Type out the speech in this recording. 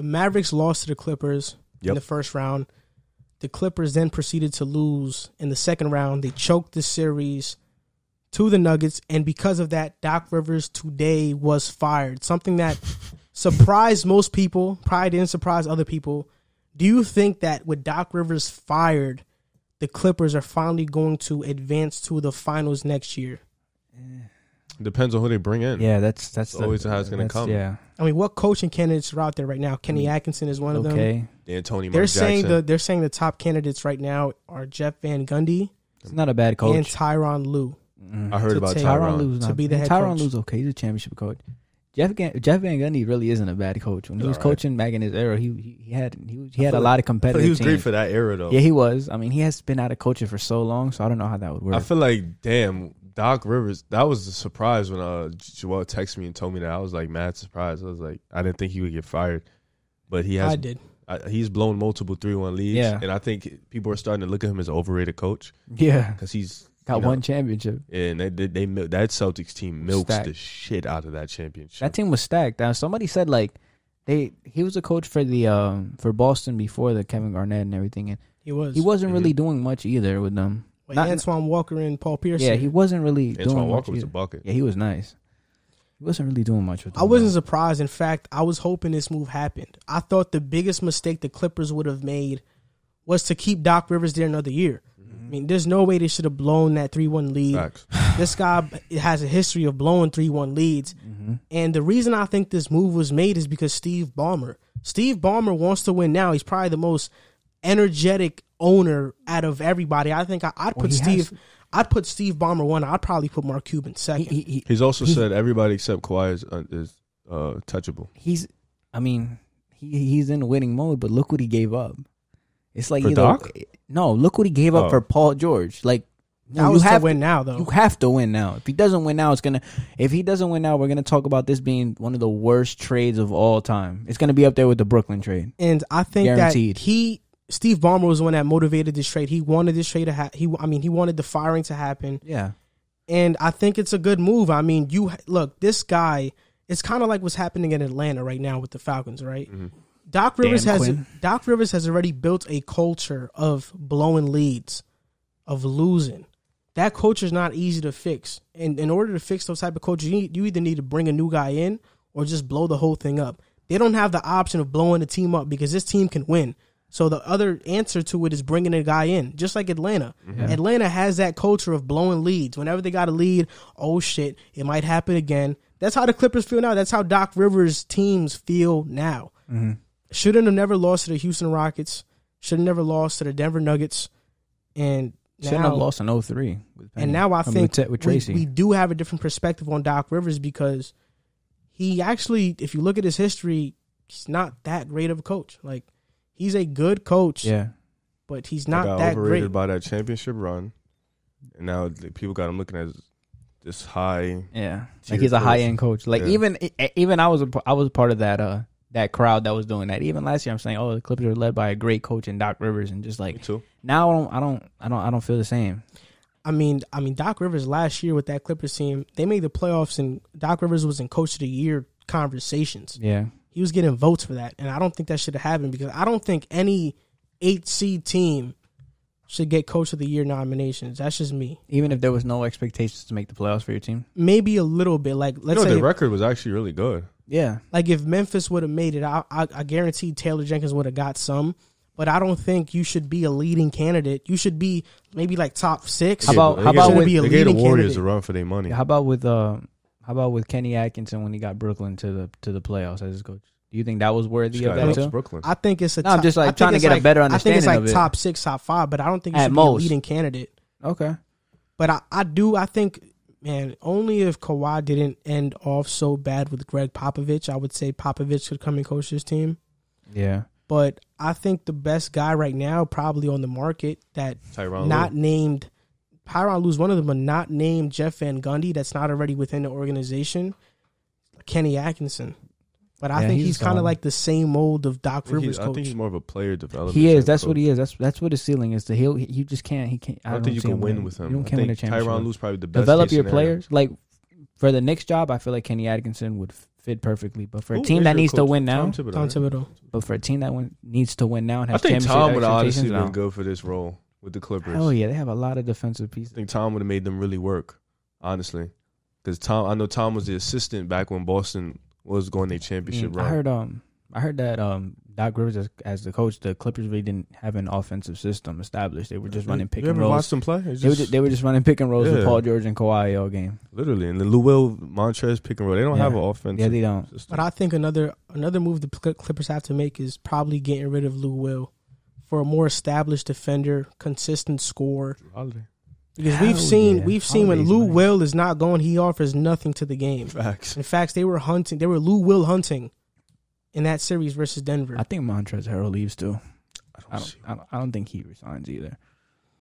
The Mavericks lost to the Clippers in the first round. The Clippers then proceeded to lose in the second round. They choked the series to the Nuggets, and because of that, Doc Rivers today was fired. Something that surprised most people, probably didn't surprise other people. Do you think that with Doc Rivers fired, the Clippers are finally going to advance to the finals next year? Depends on who they bring in. Yeah, that's always how it's going to come. Yeah. I mean, what coaching candidates are out there right now? Kenny Atkinson is one of them. D'Antoni They're Jackson. they're saying the top candidates right now are Jeff Van Gundy. It's not a bad coach. And Tyronn Lue. I heard about Tyronn Lue to be the head coach. Tyronn Lue's okay. He's a championship coach. Jeff Van Gundy really isn't a bad coach. When he was coaching back in his era, he had a lot of competitive. He was teams. great for that era though. Yeah, he was. I mean, he has been out of coaching for so long, so I don't know how that would work. I feel like, damn, Doc Rivers. That was a surprise when Joel texted me and told me that. I was like mad surprised. I was like, I didn't think he would get fired, but he has. I did. He's blown multiple 3-1 leads, and I think people are starting to look at him as an overrated coach. Yeah, because he's got one championship, and that Celtics team milks the shit out of that championship. That team was stacked. Now somebody said like he was a coach for the for Boston before the Kevin Garnett and everything, and he wasn't really doing much either with them. Not Antoine Walker and Paul Pierce. Yeah, he wasn't really doing Antoine much Walker was either. a bucket. Yeah, he was nice. He wasn't really doing much with them. I wasn't surprised. In fact, I was hoping this move happened. I thought the biggest mistake the Clippers would have made was to keep Doc Rivers there another year. I mean, there's no way they should have blown that 3-1 lead. Facts. This guy has a history of blowing 3-1 leads. And the reason I think this move was made is because Steve Ballmer. Steve Ballmer wants to win now. He's probably the most energetic owner out of everybody. I think I'd put Steve Ballmer one. I'd probably put Mark Cuban second. He's also said everybody except Kawhi is touchable. He's in winning mode, but look what he gave up. It's like for Doc? No, look what he gave up for Paul George. Like, you have to win now, though. You have to win now. If he doesn't win now, If he doesn't win now, we're gonna talk about this being one of the worst trades of all time. It's gonna be up there with the Brooklyn trade. And I think guaranteed. that Steve Ballmer was the one that motivated this trade. He wanted this trade to happen. He wanted the firing to happen. Yeah. And I think it's a good move. I mean, look, this guy, it's kind of like what's happening in Atlanta right now with the Falcons, right? Mm-hmm. Doc Rivers has already built a culture of blowing leads, of losing. That culture is not easy to fix. And in order to fix those type of cultures, you either need to bring a new guy in or just blow the whole thing up. They don't have the option of blowing the team up because this team can win. So the other answer to it is bringing a guy in, just like Atlanta. Mm-hmm. Atlanta has that culture of blowing leads. Whenever they got a lead, oh shit, it might happen again. That's how the Clippers feel now. That's how Doc Rivers' teams feel now. Mm-hmm. Shouldn't have never lost to the Houston Rockets. Should have never lost to the Denver Nuggets. And shouldn't have lost in 0-3. And now I think with Tracy. We do have a different perspective on Doc Rivers because he actually, if you look at his history, he's not that great of a coach. Like, he's a good coach, but he's not that overrated great. By that championship run, and now people got him looking at this high. Yeah, like he's a high end coach. Like even I was part of that crowd that was doing that. Even last year, I'm saying, oh, the Clippers are led by a great coach in Doc Rivers, and just like Me too. Now I don't feel the same. I mean, Doc Rivers last year with that Clippers team, they made the playoffs, and Doc Rivers was in Coach of the Year conversations. Yeah. He was getting votes for that, and I don't think that should have happened because I don't think any 8-seed team should get Coach of the Year nominations. That's just me. Even if there was no expectations to make the playoffs for your team? Maybe a little bit. Like, let's say the record was actually really good. Yeah. Like, if Memphis would have made it, I guarantee Taylor Jenkins would have got some, but I don't think you should be a leading candidate. You should be maybe like top 6. How about they gave the Warriors a run for their money? How about with Kenny Atkinson when he got Brooklyn to the playoffs as his coach? Do you think that was worthy of that too? Brooklyn. I think it's a. I'm just like trying to get a better understanding. I think it's like of top 6, top 5, but I don't think you should be a leading candidate. Okay, but I think, man, only if Kawhi didn't end off so bad with Greg Popovich, I would say Popovich could come and coach this team. Yeah, but I think the best guy right now, probably on the market, that Tyronn Lue's one of them, but not named Jeff Van Gundy. That's not already within the organization. Kenny Atkinson. But I think he's kind of like the same mold of Doc Rivers coach. I think he's more of a player developer. He is. That's what he is. That's what his ceiling is. You just can't. He can't. I don't think you can win with him. You can't win a championship. Tyronn Lue's probably the best. Develop your players. Like for the Knicks job, I feel like Kenny Atkinson would fit perfectly. But for a team that needs to win now, Tom Thibodeau. But for a team that needs to win now and has I think championship Tom would have honestly expectations been now. good for this role with the Clippers. Oh yeah, they have a lot of defensive pieces. I think Tom would have made them really work, honestly. Because I know Tom was the assistant back when Boston was going their championship run. I heard that Doc Rivers as the coach, the Clippers really didn't have an offensive system established. They were just running pick and rolls. You ever watched them play? They were just running pick and rolls with Paul George and Kawhi all game. Literally, and the Lou Will Montrez pick and roll. They don't have an offensive. Yeah, they don't. system. But I think another move the Clippers have to make is probably getting rid of Lou Will for a more established defender, consistent scorer. Because we've seen when Lou Will is not going, he offers nothing to the game. Facts. In fact, they were Lou Will hunting in that series versus Denver. I think Montrezl Harrell leaves too. I don't think he resigns either.